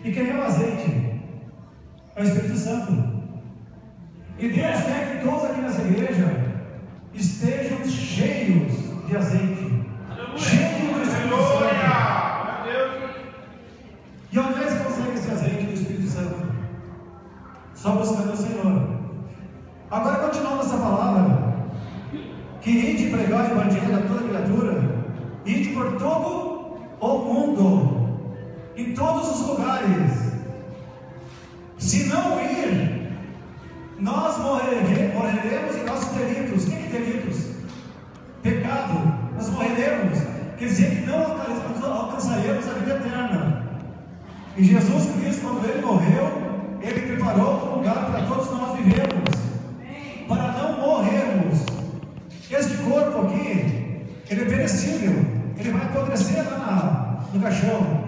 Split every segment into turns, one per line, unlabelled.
E quem é o azeite? É o Espírito Santo. E Deus quer que todos aqui nessa igreja estejam cheios de azeite, cheios do Espírito Santo. E onde é que você consegue esse azeite do Espírito Santo? Só buscando o Senhor. Agora, continuando essa palavra, que ide pregar o evangelho a toda criatura, ide por todo o mundo, em todos os lugares. Se não ir, nós morreremos em nossos delitos. O que é delitos? Pecado. Nós morreremos, quer dizer que não alcançaremos a vida eterna. E Jesus Cristo, quando Ele morreu, Ele preparou um lugar para todos nós vivermos, para não morrermos. Este corpo aqui, ele é perecível, ele vai apodrecer lá no caixão,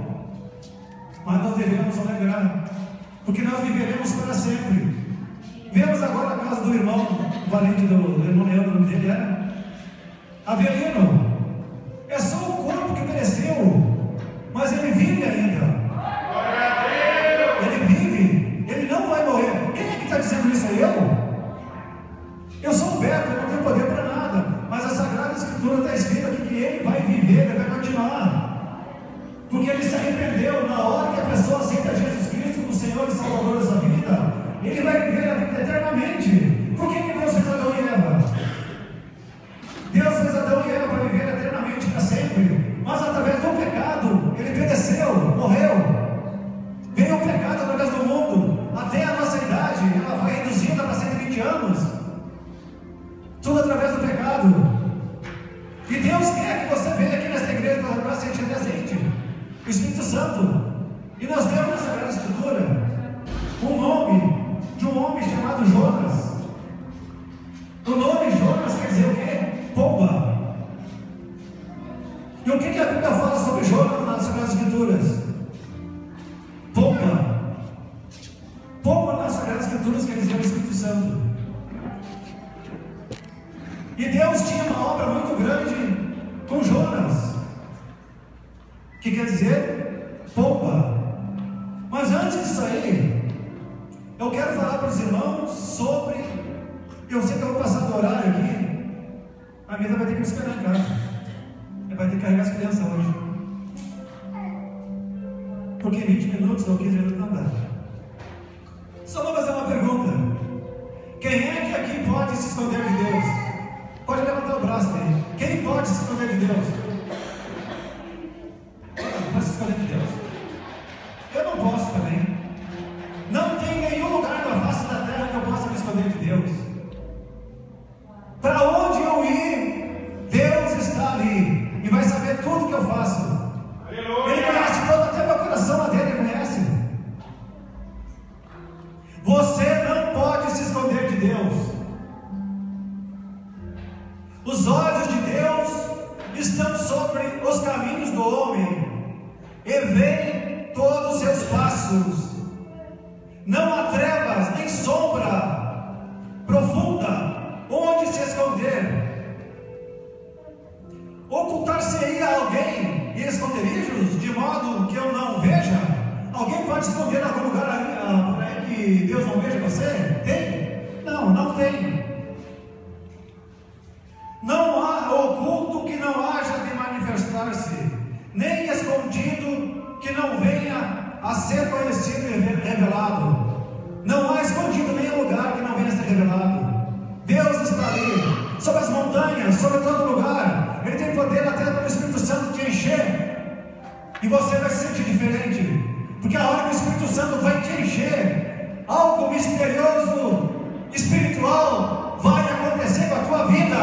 mas nós devemos alegrar, porque nós viveremos para sempre. Vemos agora a casa do irmão valente do irmão Leandro, o nome dele era Avelino. É só o corpo que pereceu, mas ele vive ainda. Ele vive, ele não vai morrer. Quem é que está dizendo isso? Eu sou o Beto, eu não tenho poder para nada, mas a Sagrada Escritura está escrita aqui que ele vai viver, ele vai continuar, porque ele se arrependeu. Na hora que a pessoa aceita Jesus Cristo como Senhor e Salvador da sua vida, ele vai viver a vida eternamente. Por que Deus fez Adão e Eva? Deus fez Adão e Eva para viver eternamente, para sempre, mas através do pecado ele pereceu, morreu. Veio o pecado através do mundo, até a nossa idade ela foi reduzida para 120 anos, tudo através do pecado. E Deus quer que você venha aqui nesta igreja para se encher de azeite, o Espírito Santo. E nós temos na Sagrada Escritura o nome de um homem chamado Jonas. O nome Jonas quer dizer o quê? Pomba. E o que a Bíblia fala sobre Jonas nas Sagradas Escrituras? Pomba. Pomba nas Sagradas Escrituras quer dizer o Espírito Santo. E Deus tinha uma obra muito grande com Jonas, que quer dizer pomba. Mas antes disso aí, eu quero falar para os irmãos sobre. Eu sei que eu vou passar do horário aqui. A mesa vai ter que me esperar em casa. Vai ter que carregar as crianças hoje. Porque 20 minutos ou 15 minutos não dá. Só vou fazer uma pergunta. Quem é que aqui pode se esconder de Deus? Pode levantar o braço dele. Quem pode se esconder de Deus? Pode se esconder de Deus. Eu não posso também. Não tem nenhum lugar na face da terra que eu possa me esconder de Deus. Para onde eu ir, Deus está ali e vai saber tudo que eu faço. Ele conhece todo, até meu coração lá dele ele conhece. Você não pode se esconder de Deus. Os olhos de Deus estão sobre os caminhos do homem e veem todos os seus passos. Não há trevas nem sombra profunda onde se esconder. Ocultar-se-ia alguém em esconderijos de modo que eu não veja? Alguém pode esconder em algum lugar aí que Deus não veja você? Tem? Não, não tem. Não há oculto que não haja de manifestar-se, nem escondido que não venha a ser conhecido e revelado. Não há escondido nenhum lugar que não venha a ser revelado. Deus está ali, sobre as montanhas, sobre todo lugar. Ele tem poder até pelo Espírito Santo te encher, e você vai se sentir diferente, porque a hora que o Espírito Santo vai te encher, algo misterioso, espiritual, vai acontecer com a tua vida.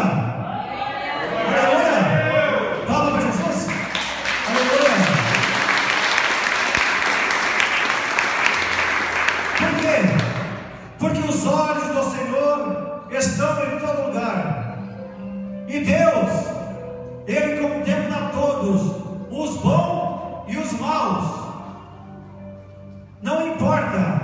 Aleluia! Fala para Jesus! Aleluia! Por quê? Porque os olhos do Senhor estão em todo lugar. E Deus, Ele contempla todos, os bons e os maus. Não importa.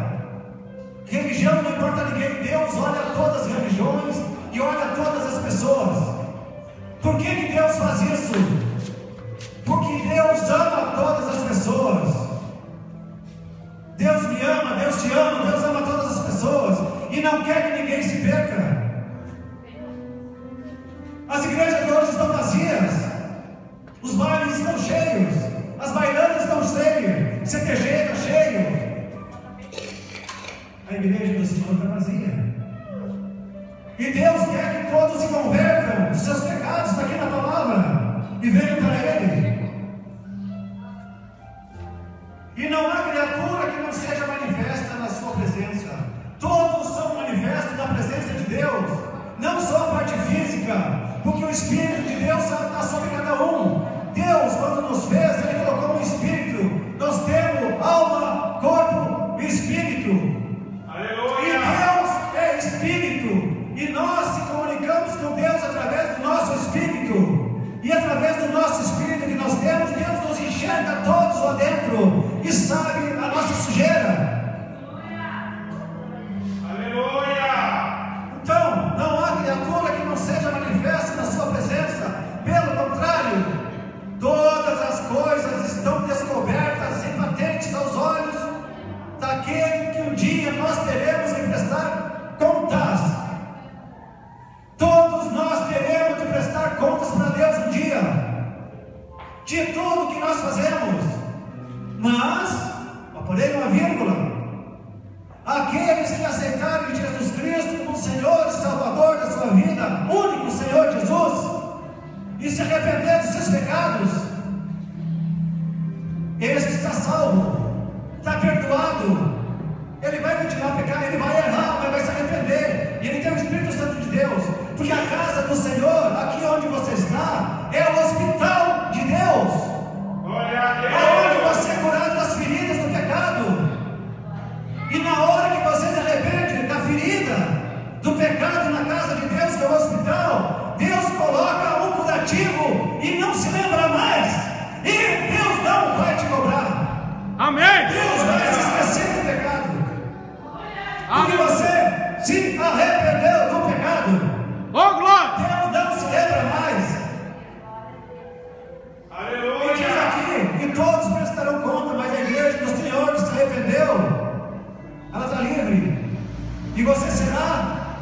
Religião não importa ninguém. Deus olha todas as religiões e olha todas as pessoas. Por que Deus faz isso? Porque Deus ama todas as pessoas. me ama, Deus te ama, Deus ama todas as pessoas e não quer que ninguém se perca. As igrejas de hoje estão vazias, os bailes estão cheios, as bailanas estão cheias, CTG está cheio. A igreja do Senhor está vazia. E Deus quer que todos se convertam dos seus pecados, está aqui na palavra, e venham para Ele. E não há criatura que não seja manifesta na sua presença. Todos são manifestos na presença de Deus, não só a parte física, porque o Espírito de Deus está sobre cada um. Deus, quando nos fez, Ele colocou um Espírito. Nós temos alma, corpo e Espírito. Aleluia. E Deus é Espírito. E nós se comunicamos com Deus através do nosso Espírito. E através do nosso Espírito que nós temos, Deus nos enxerga todos lá dentro e sabe a nossa sujeira. Então, não há criatura que não seja manifesta na sua presença. Pelo contrário, todas as coisas estão descobertas e patentes aos olhos daquele que um dia nós teremos que prestar contas. Todos nós teremos que prestar contas para Deus um dia, de tudo que nós fazemos. Mas, porém uma vírgula, aqueles que aceitarem Jesus Cristo como Senhor e Salvador da sua vida, único Senhor Jesus, e se arrepender dos seus pecados, esse está salvo, está perdoado. Ele vai continuar a pecar, ele vai errar, mas vai se arrepender, e ele tem o Espírito Santo de Deus, porque a casa do Senhor, aqui onde você está, é o hospital de Deus, aonde você é curado das feridas do pecado. E na hora que você se arrepende da ferida, do pecado na casa de Deus, que é o hospital, Deus coloca um curativo e não se lembra mais. E Deus não vai te cobrar.
Amém.
Deus vai se esquecer do pecado. Porque você se arrependeu do pecado.
Oh, glória!
Deus não se lembra mais.
Aleluia!
E diz aqui que todos prestarão conta, mas a igreja do Senhor que se arrependeu, ela está livre. E você será,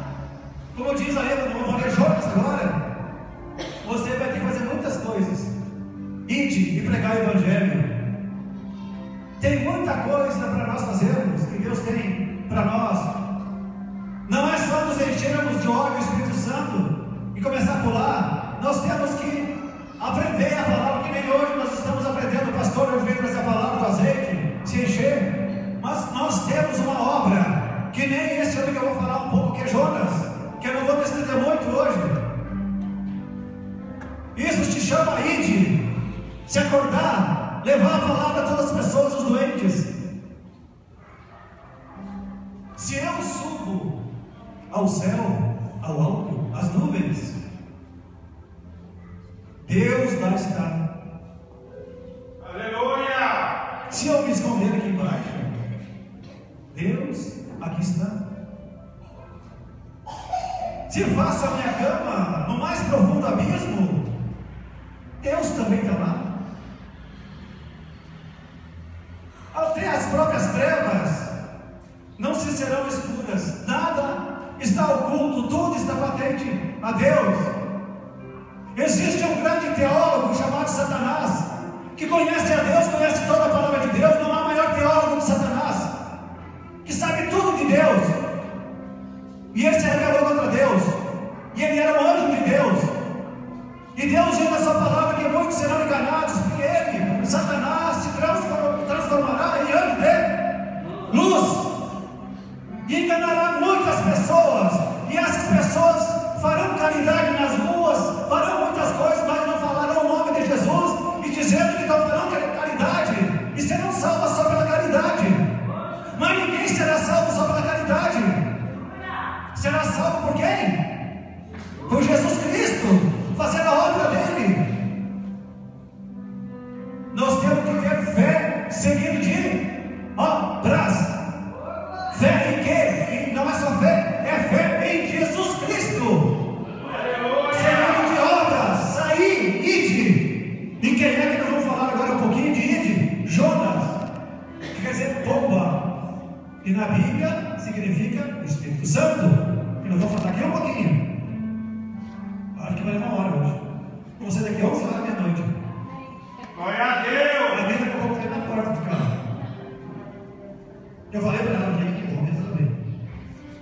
como diz ali, eu vou ler Jonas agora, você vai ter que fazer muitas coisas. Ide e pregar o Evangelho. Tem muita coisa para nós fazermos, que Deus tem para nós. Não é só nos enchermos de óleo do Espírito Santo e começar a pular. Nós temos que aprender a palavra, que nem hoje nós estamos aprendendo. O pastor hoje veio com essa palavra do azeite, se encher. Mas nós temos uma obra, que nem esse homem que eu vou falar um pouco, que é Jonas, que eu não vou me estender muito hoje. Isso te chama a ide, se acordar, levar a palavra a todas as pessoas, os doentes. Se eu subo ao céu, ao alto, às nuvens, Deus lá está.
Aleluia!
Se eu me esconder aqui embaixo, Deus aqui está. Se faço a minha cama no mais profundo abismo, Deus também está lá. Até as próprias trevas não se serão escuras, nada está oculto, tudo está patente a Deus. Existe um grande teólogo chamado Satanás, que conhece a Deus, conhece toda a palavra de Deus. Não há maior teólogo que Satanás, que sabe tudo de Deus, e ele se rebelou contra Deus, e ele era um anjo de Deus, e Deus diz na sua palavra que muitos serão enganados, porque ele, Satanás, se transformará em anjo de luz, e enganará muitas pessoas, e essas pessoas farão caridade nas ruas, farão muitas coisas, mas não falarão o nome de Jesus, e dizendo que estão falando caridade, e serão salvos só pela caridade. Mas ninguém será salvo só pela caridade. Será salvo por quem? Por Jesus Cristo, fazendo a obra dele. Nós temos que ter fé seguido de obras. Fé em quê? E não é só fé, é fé em Jesus Cristo. Seguido de obras. Saí, ide. E quem é que nós vamos falar agora um pouquinho de ide? Jonas, que quer dizer bomba. E na Bíblia significa Espírito Santo. E nós vamos falar aqui um pouquinho. Acho que vai levar uma hora hoje. Vamos sair daqui 11 horas meia-noite.
Glória a Deus!
A mesa daqui a pouco está na porta de casa. Eu falei para ela, gente, que bom resolver.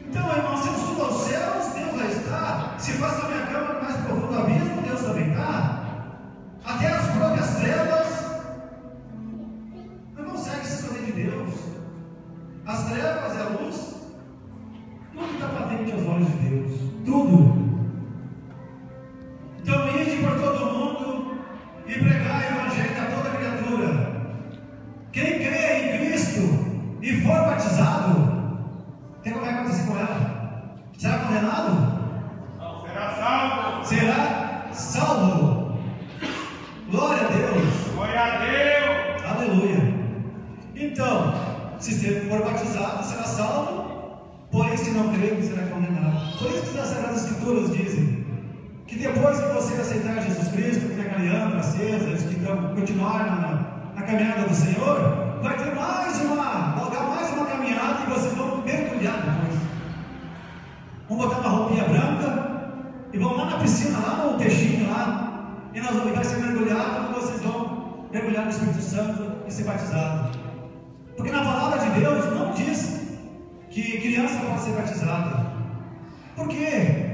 Então, irmão, se eu subo aos céus, Deus vai estar. Se faço a minha cama no mais profundo abismo, Deus também está. Até as próprias trevas não conseguem se esconder de Deus. As trevas e a luz, tudo está patente aos olhos de Deus. Tudo. Então, ide por todo mundo e pregai o evangelho a toda criatura. Quem crê em Cristo e for batizado, tem como vai acontecer com ela? Será condenado?
Não, será salvo.
Será salvo. Glória a Deus.
Glória a Deus.
Aleluia. Então, se você for batizado, será salvo, porém se não crer, será condenado. Por isso que as Sagradas Escrituras dizem que depois que você aceitar Jesus Cristo, que naquela lâmpada acesa, eles que continuar na caminhada do Senhor, vai ter mais uma caminhada e vocês vão mergulhar depois. Vão botar uma roupinha branca e vão lá na piscina, lá no peixinho lá, e vai ser mergulhado e vocês vão mergulhar no Espírito Santo e ser batizado. Porque na palavra de Deus não diz que criança pode ser batizada. Por quê?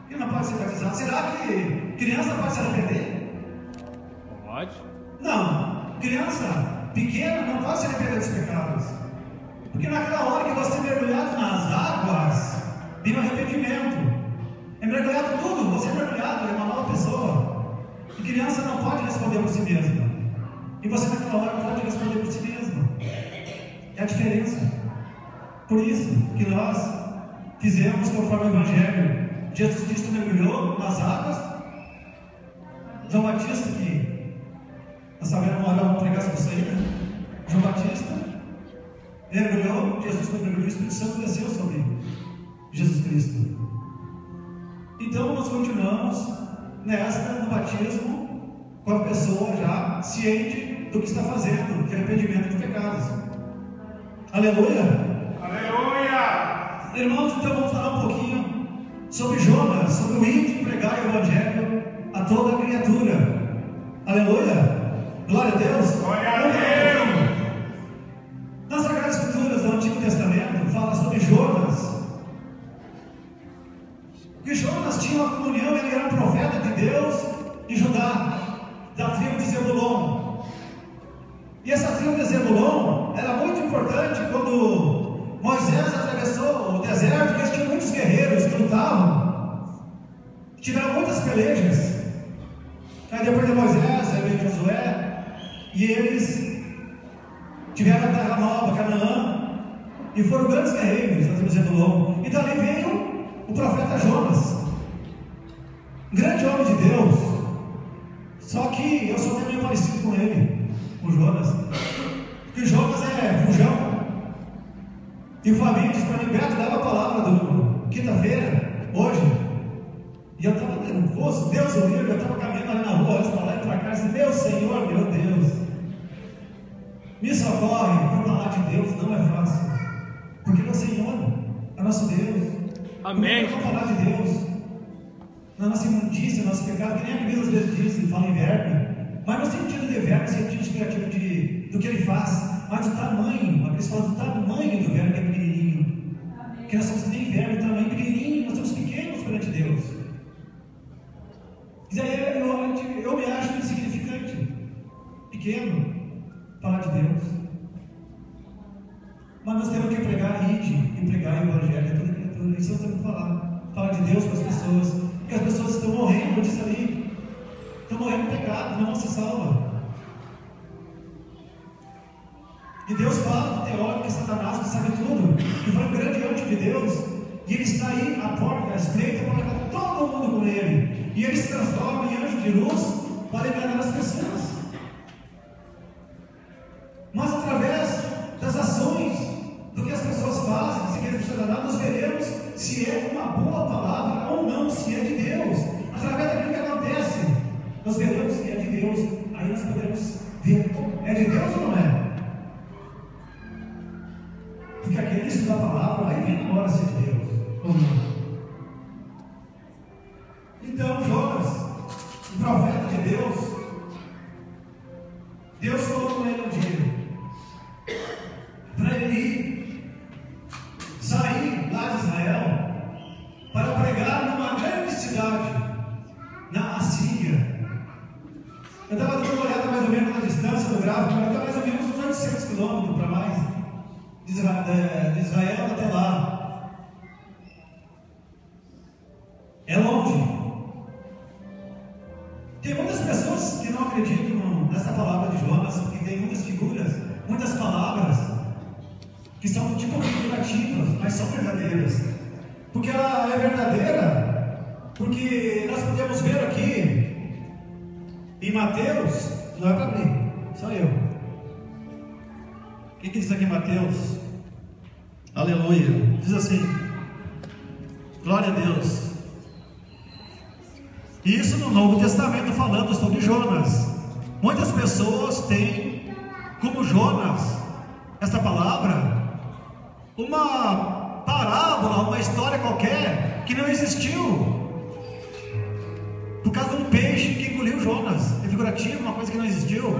Que não pode ser batizada? Será que criança pode se arrepender?
Pode.
Não. Criança pequena não pode se arrepender dos pecados. Porque naquela hora que você é mergulhado nas águas, vem um arrependimento. É mergulhado tudo, você é mergulhado, é uma nova pessoa. E criança não pode responder por si mesma. E você naquela hora pode responder por si mesma. É a diferença. Por isso que nós fizemos conforme o Evangelho. Jesus Cristo mergulhou nas águas. João Batista, que nós sabemos uma hora vamos pregar sobre isso aí, né? João Batista mergulhou, Jesus mergulhou, o Espírito Santo desceu sobre Jesus Cristo. Então nós continuamos no batismo, com a pessoa já ciente do que está fazendo, de arrependimento dos pecados. Aleluia!
Aleluia!
Irmãos, então vamos falar um pouquinho sobre Jonas, sobre o ide pregar o Evangelho a toda a criatura. Aleluia! Glória a Deus!
Glória a Deus!
Nas Sagradas Escrituras do Antigo Testamento fala sobre Jonas. Que Jonas tinha uma comunhão, ele era um profeta de Deus em Judá, da tribo de Zebulon. E essa tribo de Zebulon era muito importante quando Moisés atravessou o deserto, porque eles tinham muitos guerreiros que lutavam, tiveram muitas pelejas. Aí depois de Moisés, aí veio Josué, e eles tiveram a terra nova, Canaã, e foram grandes guerreiros da tribo de Zebulon. E dali veio o profeta Jonas, um grande homem de Deus. Só que eu sou meio parecido com ele, com Jonas, porque o Jonas é fujão. E o Fabinho disse para mim: Beto, dava a palavra do quinta-feira, hoje. E eu estava nervoso, Deus o livre, eu estava caminhando ali na rua, antes para lá e para cá, e disse: meu Senhor, meu Deus, me socorre. Para falar de Deus não é fácil, porque Ele é o Senhor, é nosso Deus.
Amém.
Vamos falar de Deus na nossa imundícia, no nosso pecado, que nem a Bíblia às vezes diz, ele fala em verbo, mas no sentido de verbo, no sentido criativo do que ele faz, mas do tamanho. A Cristo fala do tamanho do verbo, que é pequenininho. Que nós somos nem verbo, tamanho pequenininho, nós somos pequenos perante Deus. E aí eu me acho insignificante, pequeno, falar de Deus. Mas nós temos que pregar e pregar o Evangelho a toda criatura. Isso nós temos que falar de Deus para as pessoas, porque as pessoas estão morrendo, eu disse ali, estão morrendo em pecado, não vão ser salvas. E Deus fala do teólogo, que é Satanás, que sabe tudo, que foi um grande anjo de Deus, e ele está aí à porta, à espreita, para levar todo mundo com ele, e ele se transforma em anjo de luz para enganar as pessoas. Mas através das ações, do que as pessoas fazem, seguindo o Satanás, nós veremos se é uma boa palavra ou não, se é de Deus. Através daquilo que acontece, nós veremos se é de Deus. Aí nós podemos ver, é de Deus ou não é? Porque aquele que estuda a palavra vai vir na hora de Deus, ou não? Então, Jonas, o profeta de Deus, Deus colocou ele um dia para ele ir, sair lá de Israel para pregar numa grande cidade, na Assíria. Eu estava dando uma olhada mais ou menos na distância do gráfico, mas está mais ou menos uns 800 quilômetros para mais de Israel até lá. É longe. Tem muitas pessoas que não acreditam nessa palavra de Jonas, porque tem muitas figuras, muitas palavras que são tipo figurativas, mas são verdadeiras. Porque ela é verdadeira, porque nós podemos ver aqui em Mateus, não é para mim, só eu. O que diz aqui em Mateus? Aleluia. Diz assim: glória a Deus. Isso no Novo Testamento, falando sobre Jonas. Muitas pessoas têm como Jonas essa palavra uma parábola, uma história qualquer que não existiu, por causa de um peixe que engoliu Jonas. É figurativo, uma coisa que não existiu.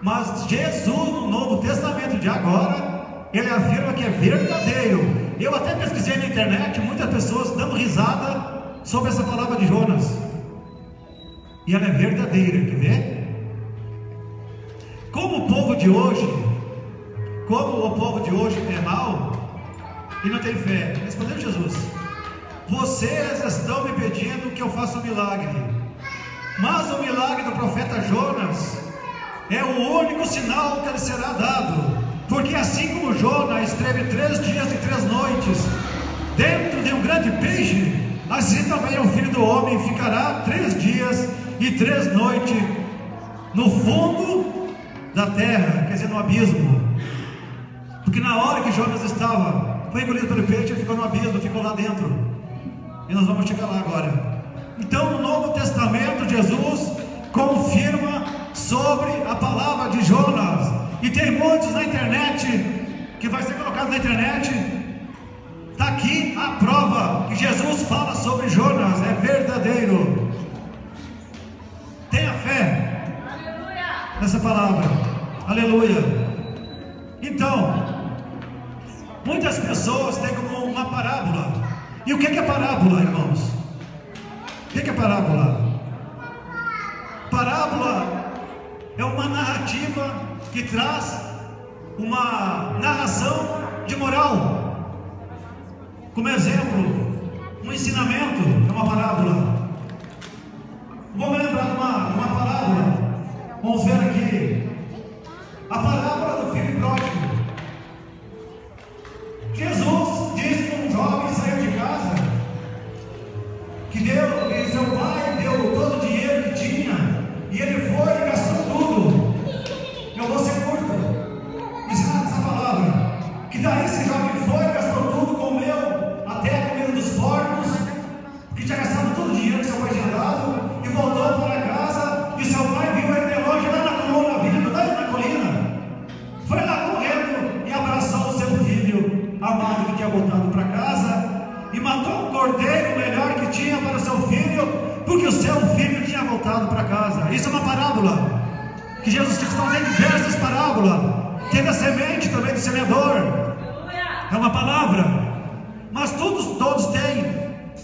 Mas Jesus no Novo Testamento de agora, ele afirma que é verdadeiro. Eu até pesquisei na internet, muitas pessoas dando risada sobre essa palavra de Jonas, e ela é verdadeira. Quer ver? Como o povo de hoje é mau e não tem fé, respondeu Jesus: vocês estão me pedindo que eu faça um milagre, mas o milagre do profeta Jonas é o único sinal que lhe será dado, porque assim como Jonas esteve 3 dias e 3 noites dentro de um grande peixe, assim também o Filho do Homem ficará 3 dias e 3 noites no fundo da terra, quer dizer, no abismo. Porque na hora que Jonas foi engolido pelo peixe, ele ficou no abismo, ficou lá dentro. E nós vamos chegar lá agora. Então, no Novo Testamento, Jesus confirma sobre a palavra de Jonas. E tem muitos na internet, que vai ser colocado na internet. Está aqui a prova que Jesus fala sobre Jonas, é verdadeiro. Tenha fé nessa palavra. Aleluia. Então, muitas pessoas têm como uma parábola. E o que é parábola, irmãos? O que é parábola? Parábola é uma narrativa que traz uma narração de moral. Como exemplo, um ensinamento é uma parábola. Vamos lembrar de uma parábola. Vamos ver aqui a parábola do filho pródigo. Jesus disse que um jovem saiu de casa, que seu pai deu todo o dinheiro que tinha, e ele foi e gastou tudo. Eu vou ser curto ensinando essa palavra. Que daí esse jovem foi, gastou tudo, comeu até a comida dos porcos, que tinha gastado todo o dinheiro que seu pai tinha dado, e voltou para casa, e seu pai viu ele de longe lá na colina, foi lá correndo e abraçou o seu filho amado que tinha voltado para casa, e matou um cordeiro melhor que tinha para o seu filho, porque o seu filho tinha voltado para casa. Isso é uma parábola que Jesus quis fazer em diversas parábolas. Tem da semente também do semeador, é uma palavra. Mas todos têm.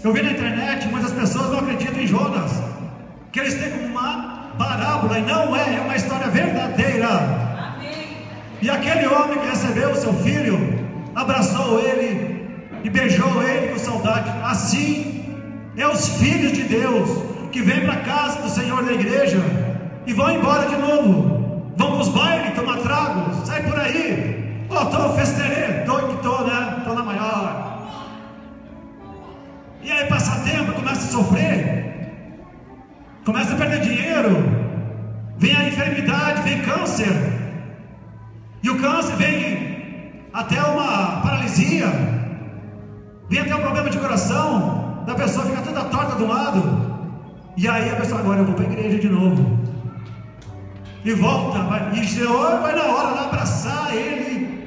Eu vi na internet, muitas pessoas não acreditam em Jonas, que eles têm como uma parábola, e não é uma história verdadeira. E aquele homem que recebeu o seu filho, abraçou ele e beijou ele com saudade. Assim é os filhos de Deus que vêm para a casa do Senhor da igreja e vão embora de novo, vão para os bailes, tomar trago, sai por aí. Tô festeirê, né? Tô na maior. E aí passa tempo, começa a sofrer, começa a perder dinheiro, vem a enfermidade, vem câncer, e o câncer vem até uma paralisia, vem até um problema de coração, da pessoa fica toda torta do lado, e aí a pessoa: agora eu vou para a igreja de novo, e volta, e o Senhor vai na hora lá abraçar ele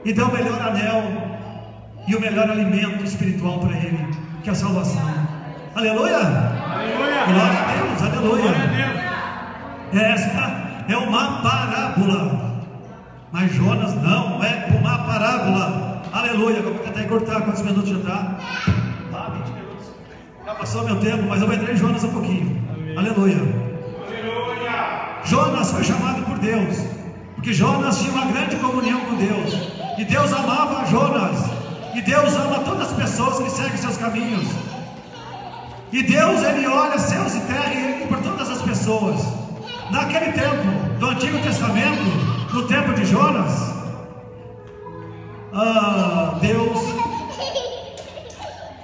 e dá o melhor anel e o melhor alimento espiritual para ele, que é a salvação. Aleluia!
Aleluia!
Glória a Deus, aleluia!
Glória a Deus.
Esta é uma parábola, mas Jonas não é uma parábola. Aleluia! Eu vou tentar encurtar. Quantos minutos já está? 20 minutos. Já passou meu tempo, mas eu vou entrar em Jonas um pouquinho. Amém. Aleluia!
Aleluia!
Jonas foi chamado por Deus, porque Jonas tinha uma grande comunhão com Deus, e Deus amava Jonas, e Deus ama todas as pessoas que seguem seus caminhos, e Deus, Ele olha céus e terra e por todas as pessoas. Naquele tempo do Antigo Testamento, no tempo de Jonas, Deus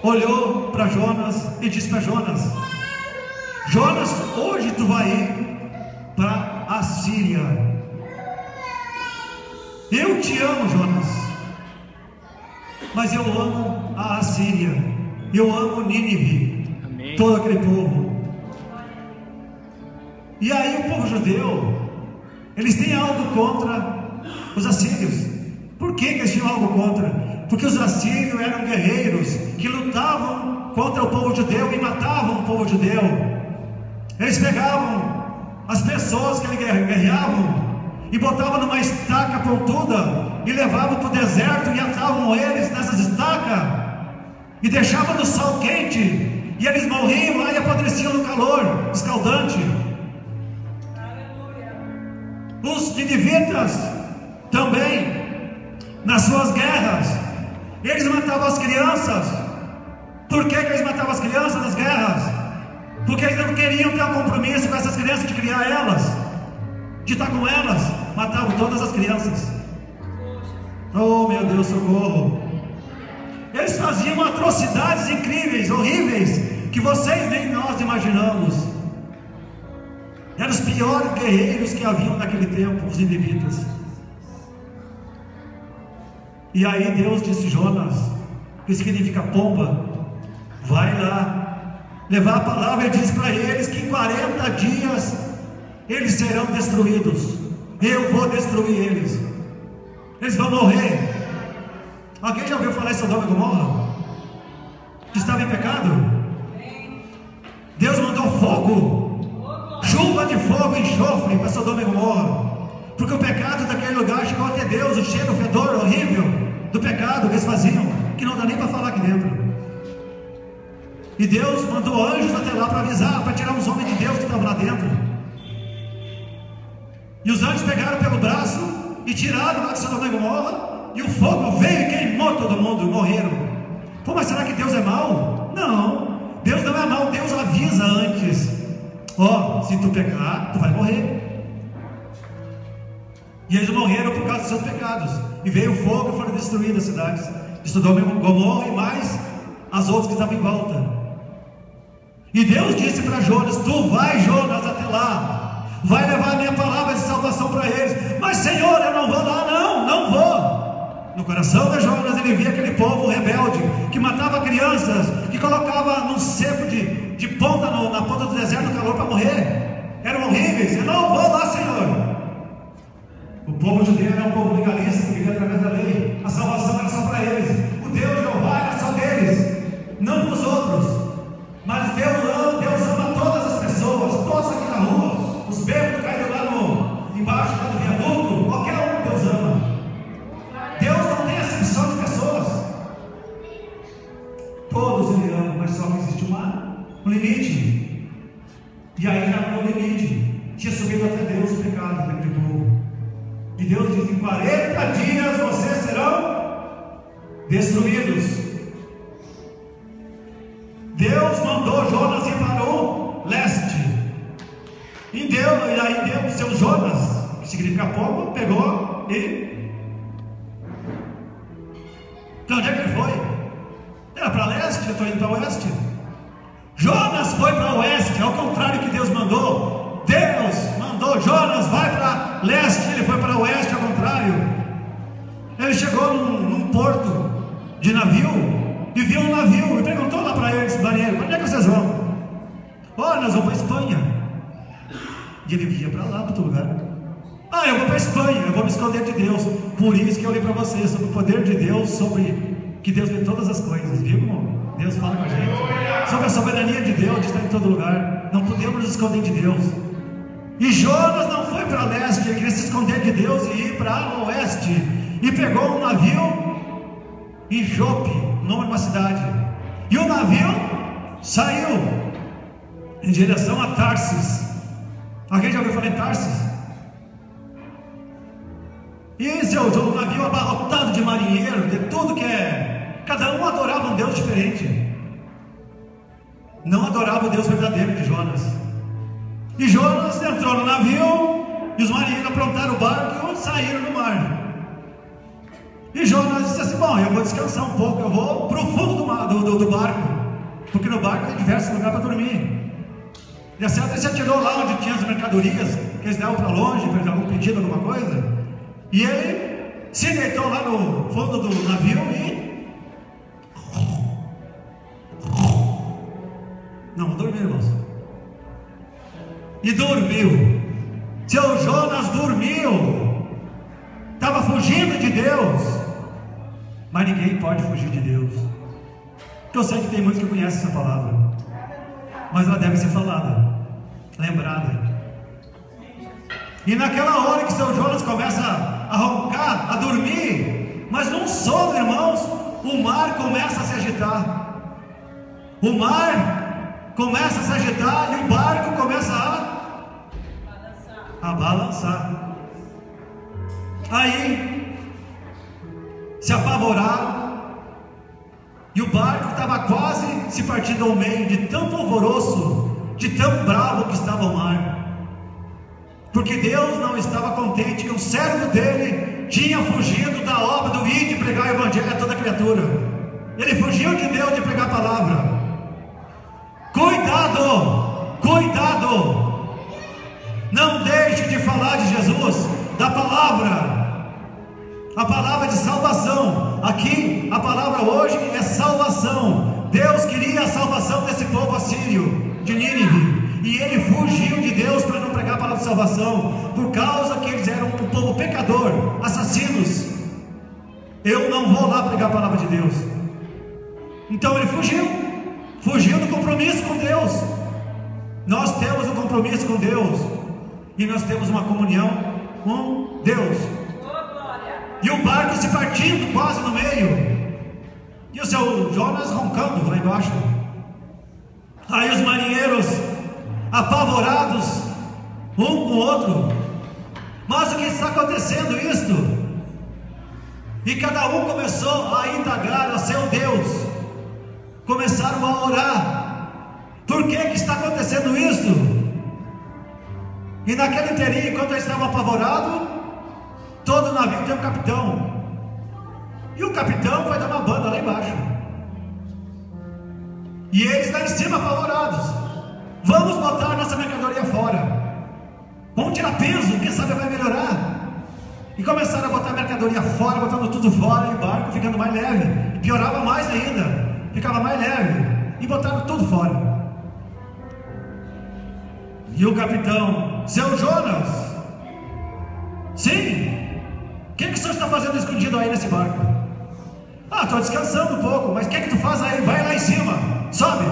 olhou para Jonas e disse para Jonas: Jonas, hoje tu vai ir para a Síria. Eu te amo, Jonas, mas eu amo a Assíria, eu amo Nínive,
Amém.
Todo aquele povo. E aí o povo judeu, eles têm algo contra os assírios. Por que eles tinham algo contra? Porque os assírios eram guerreiros que lutavam contra o povo judeu e matavam o povo judeu. Eles pegavam as pessoas que eles guerreavam e botavam numa estaca pontuda e levavam para o deserto e atavam eles nessas estacas e deixavam no sol quente, e eles morriam lá e apodreciam no calor escaldante. Os ninivitas também, nas suas guerras, eles matavam as crianças. Por que eles matavam as crianças nas guerras? Porque eles não queriam ter um compromisso com essas crianças, de criar elas, de estar com elas. Matavam todas as crianças. Oh meu Deus, socorro! Eles faziam atrocidades incríveis, horríveis, que vocês nem nós imaginamos. Eram os piores guerreiros que haviam naquele tempo, os ninivitas. E aí Deus disse: Jonas, que significa pomba, vai lá levar a palavra, e diz para eles que em 40 dias eles serão destruídos. Eu vou destruir eles. Eles vão morrer. Alguém já ouviu falar em Sodoma e Gomorra? Que estava em pecado? Deus mandou fogo, chuva de fogo e enxofre para Sodoma e Gomorra, porque o pecado daquele lugar chegou até Deus. O cheiro, o fedor horrível do pecado que eles faziam, que não dá nem para falar aqui dentro. E Deus mandou anjos até lá para avisar, para tirar os homens de Deus que estavam lá dentro. E os anjos pegaram pelo braço e tiraram lá de Sodoma e Gomorra, e o fogo veio e queimou todo mundo, morreram. Pô, mas será que Deus é mau? Não, Deus não é mau. Deus avisa antes: ó, se tu pecar, tu vai morrer. E eles morreram por causa dos seus pecados, e veio o fogo e foram destruídas as cidades de Sodoma e Gomorra, e mais as outras que estavam em volta. E Deus disse para Jonas: tu vai, Jonas, até lá, vai levar a minha palavra de salvação para eles. Mas Senhor, eu não vou lá. Não vou. No coração de Jonas, ele via aquele povo rebelde, que matava crianças, que colocava num cepo de ponta, na ponta do deserto, no calor, para morrer. Eram horríveis. Eu não vou lá, Senhor. O povo judeu era um povo legalista, que vivia através da lei. A salvação era só para eles. O Deus de Jeová era só deles, não para os outros. Mas Deus ama todas as pessoas, todos aqui na rua, os bêbados caíram lá embaixo do viaduto, qualquer um Deus ama. Deus não tem acepção de pessoas. Todos Ele ama, mas só que existe um limite. E aí já foi o limite. Tinha subido até Deus o pecado daquele povo. E Deus diz: em 40 dias vocês serão destruídos. Deus mandou Jonas ir para o leste. E aí Deus, seu Jonas, que significa pomba, pegou e... Então onde é que ele foi? Era para leste, eu estou indo para o oeste. Jonas foi para o oeste, ao contrário que Deus mandou. Deus mandou Jonas, vai para leste, ele foi para o oeste, ao contrário. Ele chegou num porto de navio e viu um navio e perguntou lá para eles, marinheiro: onde é que vocês vão? Nós vamos para a Espanha. E ele ia para lá, para outro lugar. Eu vou para a Espanha, eu vou me esconder de Deus. Por isso que eu li para vocês sobre o poder de Deus, sobre que Deus vê todas as coisas, viu, irmão? Deus fala com a gente sobre a soberania de Deus, de estar em todo lugar. Não podemos nos esconder de Deus. E Jonas não foi para leste, ele queria se esconder de Deus e ir para oeste. E pegou um navio em Jope, nome de uma cidade. E o navio saiu em direção a Tarsis. Alguém já ouviu falar em Tarsis? E esse é o navio abarrotado de marinheiros, de tudo que é. Cada um adorava um Deus diferente. Não adorava o Deus verdadeiro de Jonas. E Jonas entrou no navio, e os marinheiros aprontaram o barco e saíram no mar. E Jonas disse assim: bom, eu vou descansar um pouco, eu vou para o fundo do barco, porque no barco tem diversos lugares para dormir. E assim ele se atirou lá onde tinha as mercadorias, que eles levam para longe, para algum pedido, alguma coisa. E ele se deitou lá no fundo do navio e... Não, dormiu, irmãos. E dormiu. Seu Jonas dormiu. Estava fugindo de Deus. Mas ninguém pode fugir de Deus. Eu sei que tem muitos que conhecem essa palavra, mas ela deve ser falada, lembrada. E naquela hora que seu Jonas começa a roncar, a dormir, mas num sono, irmãos, o mar começa a se agitar. O mar começa a se agitar e o barco começa a balançar. Aí se apavoraram e o barco estava quase se partindo ao meio, de tão polvoroso, de tão bravo que estava o mar. Porque Deus não estava contente que o servo dele tinha fugido da obra do ir de pregar o evangelho a toda criatura. Ele fugiu de Deus de pregar a palavra. Cuidado, cuidado, não deixe de falar de Jesus, da palavra, a palavra de salvação. Aqui a palavra hoje é salvação. Deus queria a salvação desse povo assírio de Nínive, e ele fugiu de Deus para não pregar a palavra de salvação, por causa que eles eram um povo pecador, assassinos. Eu não vou lá pregar a palavra de Deus. Então ele fugiu do compromisso com Deus. Nós temos um compromisso com Deus, e nós temos uma comunhão com Deus. E o barco se partindo quase no meio, e o seu Jonas roncando lá embaixo. Aí os marinheiros, apavorados um com o outro: mas o que está acontecendo isto? E cada um começou a indagar a seu Deus, começaram a orar: por que está acontecendo isso? E naquele inteirinho, enquanto eles estavam apavorados, todo navio tem um capitão, e o capitão foi dar uma banda lá embaixo, e eles lá em cima apavorados: vamos botar nossa mercadoria fora, vamos tirar peso, quem sabe vai melhorar. E começaram a botar a mercadoria fora, botando tudo fora, e o barco ficando mais leve, piorava mais ainda, ficava mais leve, e botaram tudo fora. E o capitão: seu Jonas, sim, o que o senhor está fazendo escondido aí nesse barco? Estou descansando um pouco. Mas o que tu faz aí? Vai lá em cima, sobe,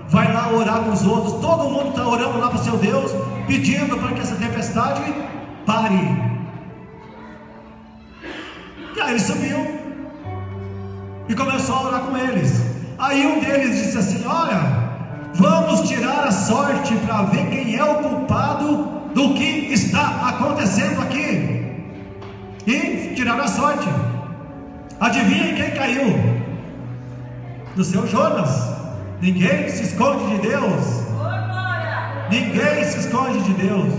vai lá orar com os outros. Todo mundo está orando lá para o seu Deus, pedindo para que essa tempestade pare. E aí ele subiu e começou a orar com eles. Aí um deles disse assim: olha, vamos tirar a sorte para ver quem é o culpado do que está acontecendo aqui. E tiraram a sorte. Adivinhem quem caiu? Do seu Jonas. Ninguém se esconde de Deus. Ninguém se esconde de Deus.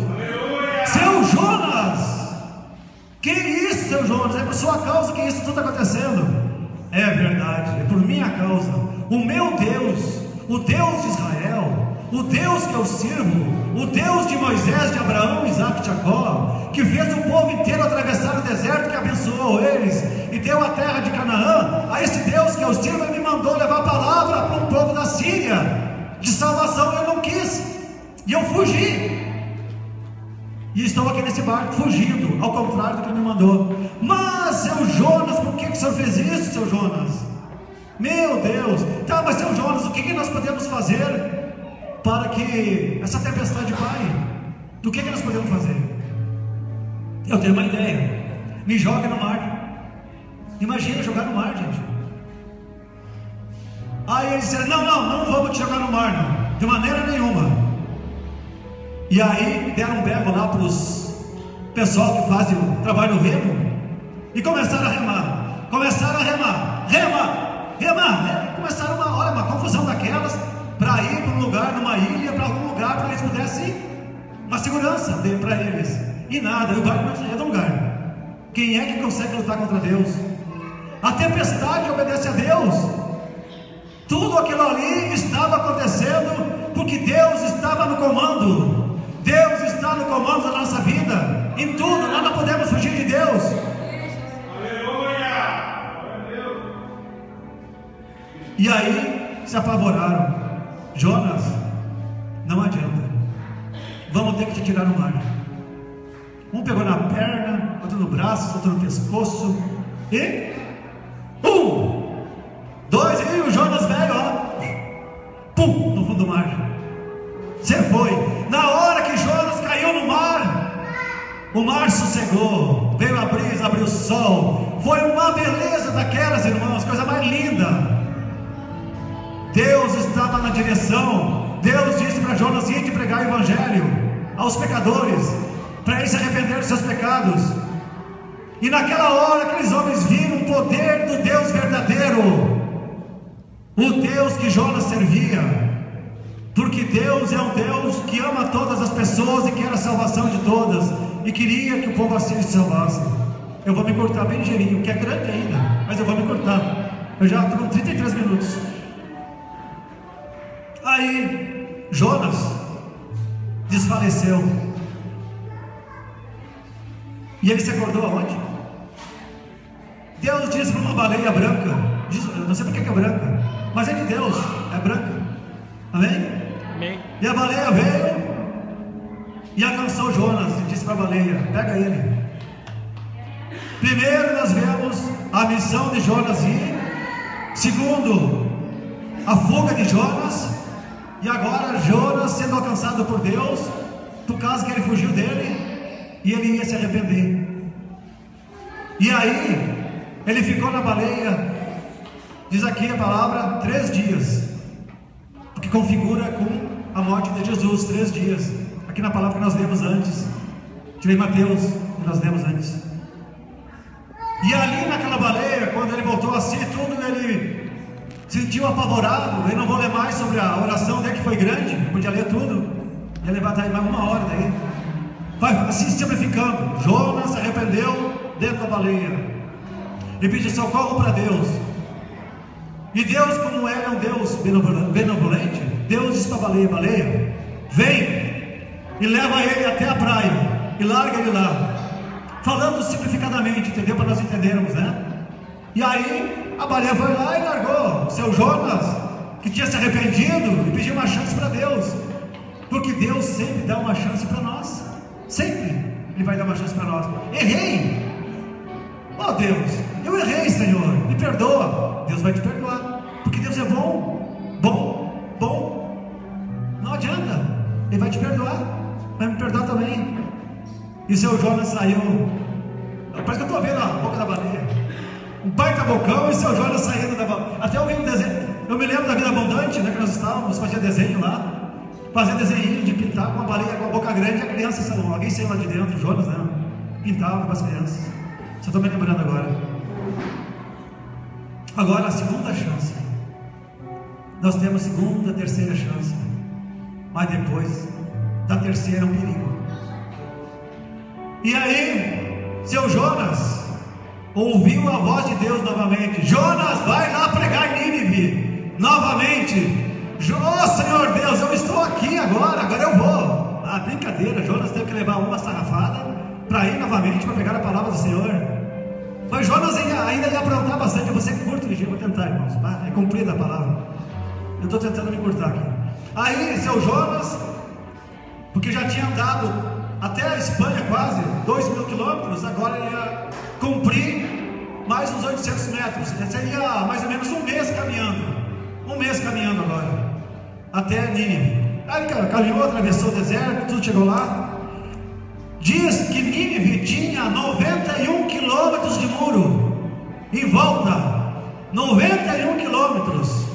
Seu Jonas! Que isso, seu Jonas? É por sua causa que isso tudo está acontecendo. É verdade, é por minha causa. O meu Deus, o Deus de Israel, o Deus que eu sirvo, o Deus de Moisés, de Abraão, Isaac e Jacó, que fez o povo inteiro atravessar o deserto, que abençoou eles e deu a terra de Canaã, a esse Deus que eu sirvo, ele me mandou levar a palavra para um povo da Síria de salvação. Eu não quis, e eu fugi. e estou aqui nesse barco fugindo, ao contrário do que ele me mandou. Mas, seu Jonas, por que o senhor fez isso, seu Jonas? Meu Deus, tá, mas seu Jonas, o que nós podemos fazer para que essa tempestade pare? Do que nós podemos fazer? Eu tenho uma ideia, me jogue no mar. Imagina jogar no mar, gente. Aí eles disseram, não vamos te jogar no mar, não, de maneira nenhuma. E aí deram um berro lá para os pessoal que fazem o trabalho no remo, e começaram a remar, começaram uma confusão daquelas, para ir para um lugar, numa ilha, para algum lugar, para eles pudessem, uma segurança para eles, e nada, o barco não saía do lugar. Quem é que consegue lutar contra Deus? A tempestade obedece a Deus. Tudo aquilo ali estava acontecendo porque Deus estava no comando. Deus está no comando da nossa vida, em tudo. Nós não podemos fugir de Deus. E aí se apavoraram. Jonas, não adianta, vamos ter que te tirar no mar. Um pegou na perna, outro no braço, outro no pescoço, e 1, 2, e o Jonas velho, ó, pum, no fundo do mar. Você foi. Na hora que Jonas caiu no mar, o mar sossegou, veio a brisa, abriu o sol. Foi uma beleza daquelas, irmãos, coisa mais linda. Deus estava na direção. Deus disse para Jonas ir de pregar o evangelho aos pecadores, para eles se arrepender dos seus pecados. E naquela hora aqueles homens viram o poder do Deus verdadeiro, o Deus que Jonas servia, porque Deus é um Deus que ama todas as pessoas e quer a salvação de todas, e queria que o povo assim se salvasse. Eu vou me cortar bem ligeirinho, que é grande ainda, mas eu vou me cortar. Eu já estou com 33 minutos. Aí Jonas desfaleceu. E ele se acordou aonde? Deus disse para uma baleia branca, eu não sei porque que é branca, mas é de Deus, é branca. Amém? Amém. E a baleia veio e alcançou Jonas e disse para a baleia: pega ele. Primeiro nós vemos a missão de Jonas ir, segundo, a fuga de Jonas, e agora Jonas sendo alcançado por Deus, por causa que ele fugiu dele, e ele ia se arrepender. E aí ele ficou na baleia, diz aqui a palavra, 3 dias, porque configura com a morte de Jesus, 3 dias, aqui na palavra que nós lemos antes, tive em Mateus, que nós lemos antes. E ali naquela baleia, quando ele voltou a si, tudo ele sentiu apavorado. Eu não vou ler mais sobre a oração dele, que foi grande, eu podia ler tudo, ia levar mais 1 hora daí. Vai assim simplificando. Jonas se arrependeu dentro da baleia e pediu socorro para Deus. E Deus, como ele é um Deus benevolente, Deus disse para a baleia: baleia, vem e leva ele até a praia e larga ele lá. Falando simplificadamente, entendeu? Para nós entendermos, né? E aí a baleia foi lá e largou o seu Jonas, que tinha se arrependido, e pediu uma chance para Deus, porque Deus sempre dá uma chance para nós. Sempre Ele vai dar uma chance para nós. Errei, oh Deus, eu errei, Senhor, me perdoa. Deus vai te perdoar, porque Deus é bom, bom, bom. Não adianta, Ele vai te perdoar, vai me perdoar também. E seu Jonas saiu, parece que eu estou vendo a boca da baleia, um baita bocão, e seu Jonas saindo da baleia. Até eu vi um desenho, eu me lembro da Vida Abundante, né, que nós estávamos, fazia desenho lá, fazia desenho de pintar com a baleia com a boca grande, e a criança, alguém saiu lá de dentro, Jonas, né, pintava com as crianças. Só estou me lembrando agora. Agora a segunda chance, nós temos segunda, terceira chance, mas depois da terceira é um perigo. E aí seu Jonas ouviu a voz de Deus novamente: Jonas, vai lá pregar em Nínive novamente. Oh Senhor Deus, eu estou aqui agora eu vou. Ah, brincadeira, Jonas teve que levar uma sarrafada para ir novamente para pegar a palavra do Senhor. Mas Jonas ainda ia aprontar bastante. Eu vou ser curto, eu vou tentar, irmãos, é comprida a palavra, eu estou tentando me cortar aqui. Aí seu Jonas, porque já tinha andado até a Espanha, quase 2.000 quilômetros. Agora ele ia cumprir mais uns 800 metros. Seria mais ou menos um mês caminhando agora até Nínive. Aí ele caminhou, atravessou o deserto, tudo chegou lá. Diz que Nínive tinha 91 quilômetros de muro em volta. 91 quilômetros.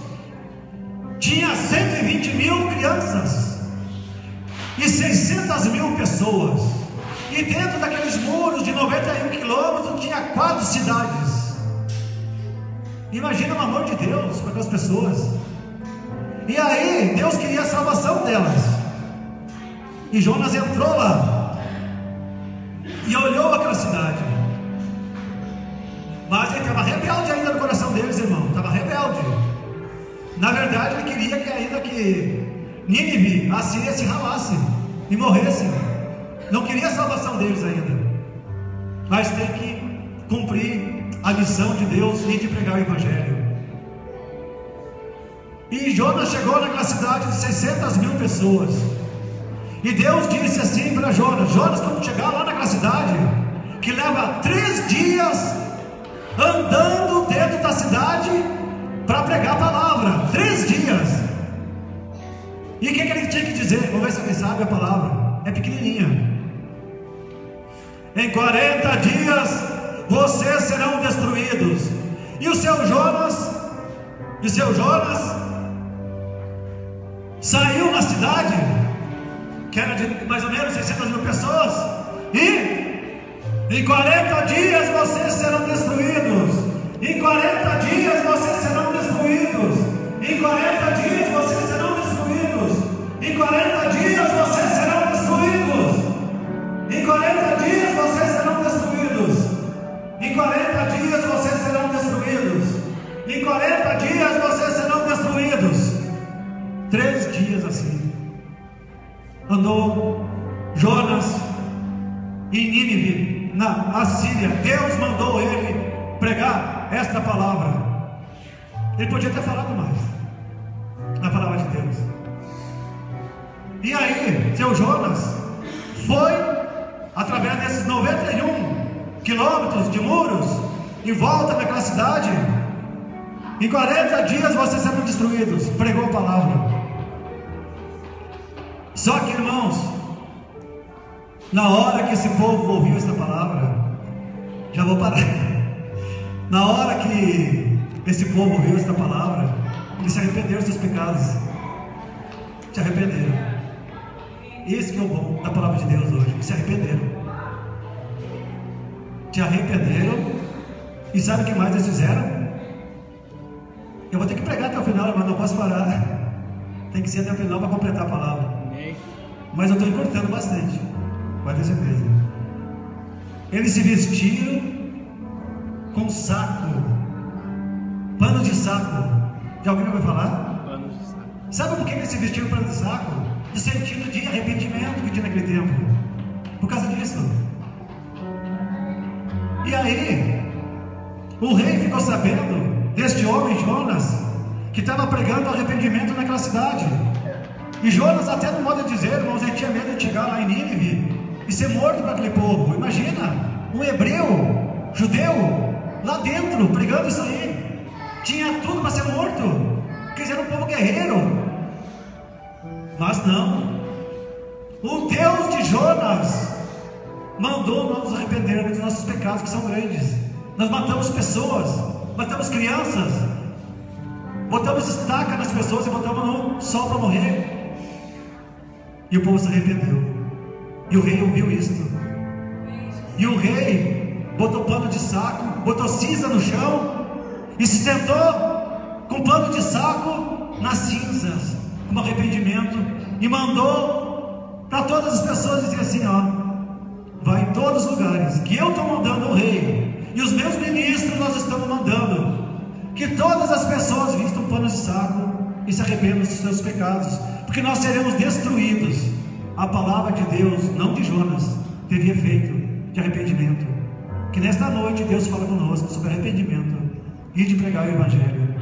Tinha 120 mil crianças e 600 mil pessoas. E dentro daqueles muros de 91 quilômetros tinha 4 cidades. Imagina o amor de Deus para aquelas pessoas. E aí Deus queria a salvação delas. E Jonas entrou lá e olhou aquela cidade. Mas ele estava rebelde ainda no coração deles, irmão. Estava rebelde. Na verdade, ele queria que ainda que Nínive, a Síria, se ralasse e morresse. Não queria a salvação deles ainda. Mas tem que cumprir a missão de Deus e de pregar o Evangelho. E Jonas chegou naquela cidade de 600 mil pessoas. E Deus disse assim para Jonas: Jonas, quando chegar lá naquela cidade, que leva 3 dias andando dentro da cidade para pregar a palavra. 3 dias. E o que ele tinha que dizer? Vamos ver se alguém sabe a palavra. É pequenininha. Em 40 dias vocês serão destruídos. E o seu Jonas saiu na cidade, que era de mais ou menos 600 mil pessoas, e em 40 dias vocês serão destruídos. Em 40 dias vocês serão destruídos. Em 40 dias vocês serão destruídos. Em 40 dias vocês serão destruídos. Em 40 dias vocês serão destruídos. Em 40 dias vocês serão destruídos. Em 40 dias vocês serão destruídos. 3 dias assim andou Jonas em Nínive, na Assíria. Deus mandou ele pregar esta palavra. Ele podia ter falado mais na palavra de Deus. E aí, seu Jonas foi através desses 91 quilômetros de muros em volta daquela cidade. Em 40 dias vocês serão destruídos. Pregou a palavra. Só que, irmãos, na hora que esse povo ouviu essa palavra, já vou parar. Na hora que esse povo ouviu essa palavra, eles se arrependeram dos seus pecados. Se arrependeram. Esse que é o bom da palavra de Deus hoje. Se arrependeram. Se arrependeram. E sabe o que mais eles fizeram? Eu vou ter que pregar até o final, mas não posso parar. Tem que ser até o final para completar a palavra. Mas eu estou encurtando bastante, pode ter certeza. Eles se vestiram com saco, pano de saco. Já alguém vai falar? Pano de saco. Sabe por que eles se vestiram pano de saco? No sentido de arrependimento que tinha naquele tempo. Por causa disso. E aí, o rei ficou sabendo deste homem Jonas, que estava pregando arrependimento naquela cidade. E Jonas, até no modo de dizer, irmãos, ele tinha medo de chegar lá em Nínive e ser morto para aquele povo. Imagina, um hebreu, judeu, lá dentro, pregando isso aí. Tinha tudo para ser morto, porque eles eram um povo guerreiro. Mas não. O Deus de Jonas mandou nós nos arrependermos dos nossos pecados, que são grandes. Nós matamos pessoas, matamos crianças, botamos estaca nas pessoas e botamos no sol para morrer. E o povo se arrependeu. E o rei ouviu isso. E o rei botou pano de saco, botou cinza no chão e se sentou com pano de saco nas cinzas, com arrependimento, e mandou para todas as pessoas dizer assim: ó, vai em todos os lugares que eu estou mandando o rei e os meus ministros nós estamos mandando, que todas as pessoas vistam panos de saco e se arrependam dos seus pecados, porque nós seremos destruídos. A palavra de Deus, não de Jonas, teve efeito de arrependimento. Que nesta noite Deus fala conosco sobre arrependimento e de pregar o Evangelho.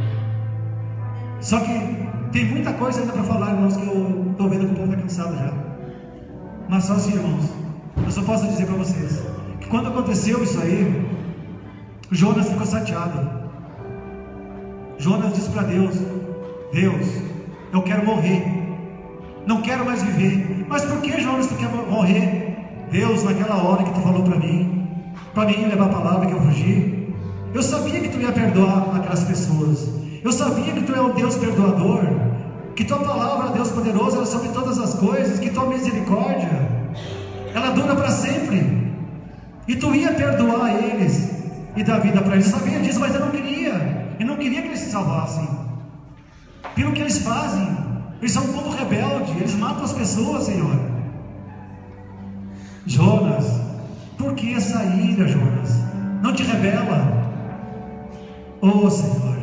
Só que tem muita coisa ainda para falar, irmãos, que eu estou vendo que o povo está cansado já. Mas só assim, irmãos, Eu só posso dizer para vocês que quando aconteceu isso aí, Jonas ficou chateado. Jonas disse para Deus: Deus, eu quero morrer, não quero mais viver. Mas por que, Jonas, tu quer morrer? Deus, naquela hora que tu falou para mim levar a palavra, que eu fugi, eu sabia que tu ia perdoar aquelas pessoas. Eu sabia que tu é um Deus perdoador, que tua palavra, Deus poderoso, ela é sobre todas as coisas, que tua misericórdia, ela dura para sempre, e tu ia perdoar eles e dar vida para eles. Eu sabia disso, mas eu não queria que eles se salvassem. Pelo que eles fazem, eles são um povo rebelde, eles matam as pessoas, Senhor. Jonas, por que essa ira, Jonas? Não te rebela? Oh, Senhor.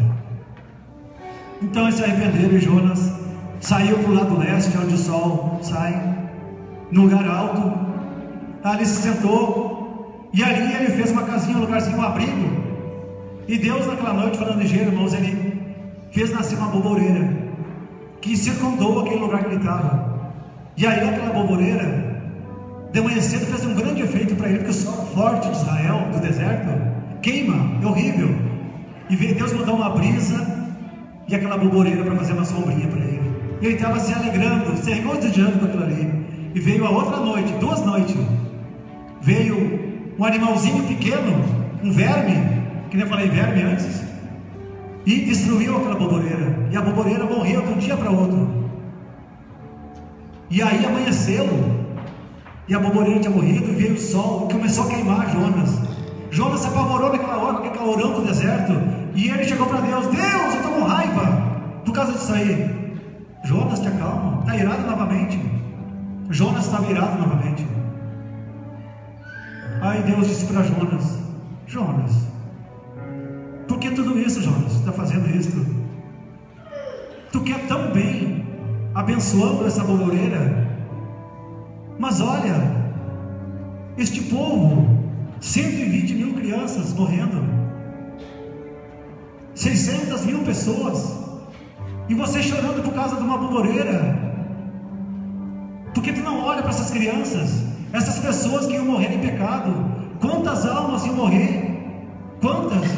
Então eles se arrependeram, e Jonas saiu para o lado leste, onde o sol sai, no lugar alto. Ali se sentou, e ali ele fez uma casinha, um lugarzinho, um abrigo. E Deus, naquela noite, falando ligeiro, irmãos, ele fez nascer uma boboreira que circundou aquele lugar que ele estava. E aí aquela boboreira, de manhã cedo, fez um grande efeito para ele, porque o sol forte de Israel, do deserto, queima, é horrível. E Deus mandou uma brisa e aquela boboreira para fazer uma sombrinha para ele. E ele estava se alegrando, se regozijando com aquilo ali. E veio a outra noite, 2 noites, veio um animalzinho pequeno, um verme, que nem eu falei verme antes, e destruiu aquela boboreira. E a boboreira morreu de um dia para outro. E aí amanheceu, e a boboreira tinha morrido, e veio o sol, e começou a queimar Jonas. Jonas se apavorou naquela hora, com aquele calorão do deserto, e ele chegou para Deus: Deus, eu estou com raiva por causa disso aí. Jonas, te acalma, está irado novamente. Jonas estava irado novamente. Aí Deus disse para Jonas: Jonas, por que tudo isso, Jonas? Está fazendo isso? Tu quer tão bem, abençoando essa boboreira, mas olha, este povo, 120 mil crianças morrendo, 600 mil pessoas, e você chorando por causa de uma boboreira. Por que tu não olha para essas crianças, essas pessoas que iam morrer em pecado? Quantas almas iam morrer? Quantas?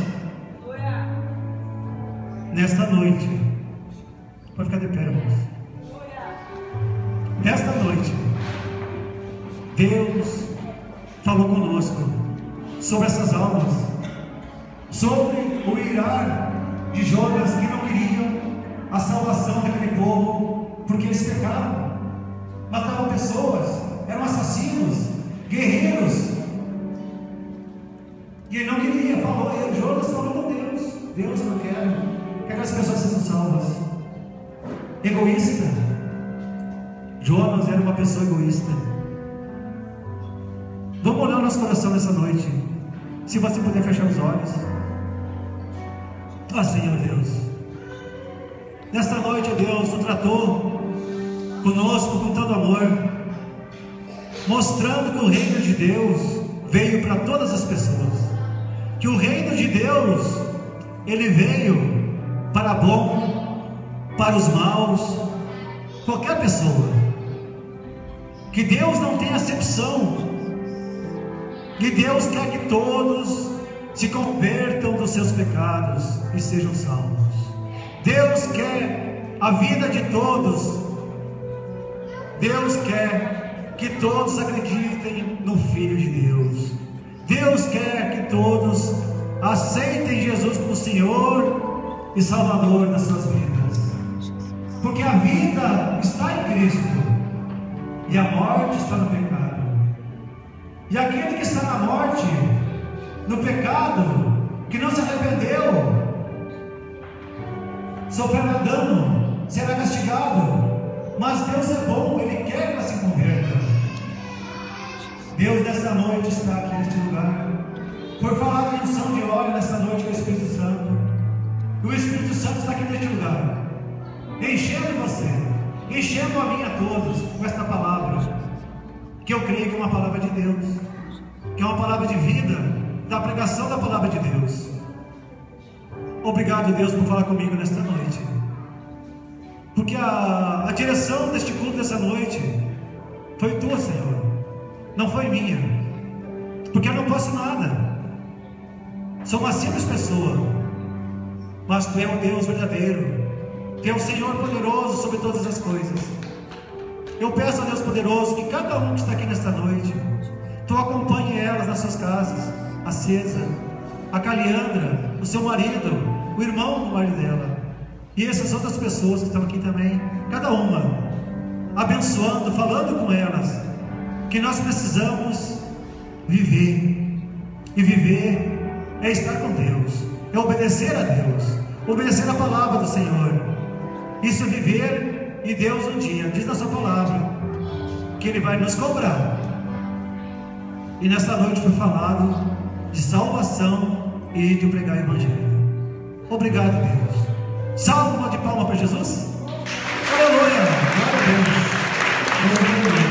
Nesta noite, pode ficar de pé, irmãos. Nesta noite, Deus falou conosco sobre essas almas, sobre o irar de Jonas, que não queriam a salvação daquele povo, porque eles pecavam, matavam pessoas, eram assassinos, guerreiros, e ele não queria. Jonas falou com Deus: Deus, eu não quero que aquelas pessoas sejam salvas. Egoísta. Jonas era uma pessoa egoísta. Vamos olhar o nosso coração nessa noite. Se você puder fechar os olhos. Ah, Senhor Deus, nesta noite, Deus, tu tratou conosco com todo amor, mostrando que o reino de Deus veio para todas as pessoas, que o reino de Deus, ele veio para bom, para os maus, qualquer pessoa, que Deus não tem acepção, e Deus quer que todos se convertam dos seus pecados e sejam salvos. Deus quer a vida de todos. Deus quer que todos acreditem no Filho de Deus. Deus quer que todos aceitem Jesus como Senhor e Salvador das suas vidas, porque a vida está em Cristo e a morte está no pecado. E aquele que está na morte, no pecado, que não se arrependeu, sofrerá dano, será castigado. Mas Deus é bom, Ele quer que ela se converta. Deus nesta noite está aqui neste lugar. Por falar da unção de óleo nesta noite com o Espírito Santo. E o Espírito Santo está aqui neste lugar, enchendo você, enchendo a mim e a todos com esta palavra, que eu creio que é uma palavra de Deus, que é uma palavra de vida, da pregação da palavra de Deus. Obrigado, Deus, por falar comigo nesta noite, porque a direção deste culto dessa noite foi tua, Senhor. não foi minha, porque eu não posso nada, sou uma simples pessoa, mas Tu é o Deus verdadeiro, Tu é o Senhor poderoso sobre todas as coisas. Eu peço a Deus poderoso que cada um que está aqui nesta noite, Tu acompanhe elas nas suas casas, a César, a Caliandra, o seu marido, o irmão do marido dela, e essas outras pessoas que estão aqui também, cada uma, abençoando, falando com elas, que nós precisamos viver, e viver é estar com Deus, é obedecer a Deus, obedecer a palavra do Senhor, isso é viver, e Deus um dia, diz na sua palavra, que Ele vai nos cobrar, e nesta noite foi falado de salvação e de pregar o Evangelho. Obrigado, Deus. Salve uma de palma para Jesus. Aleluia. Glória a Deus.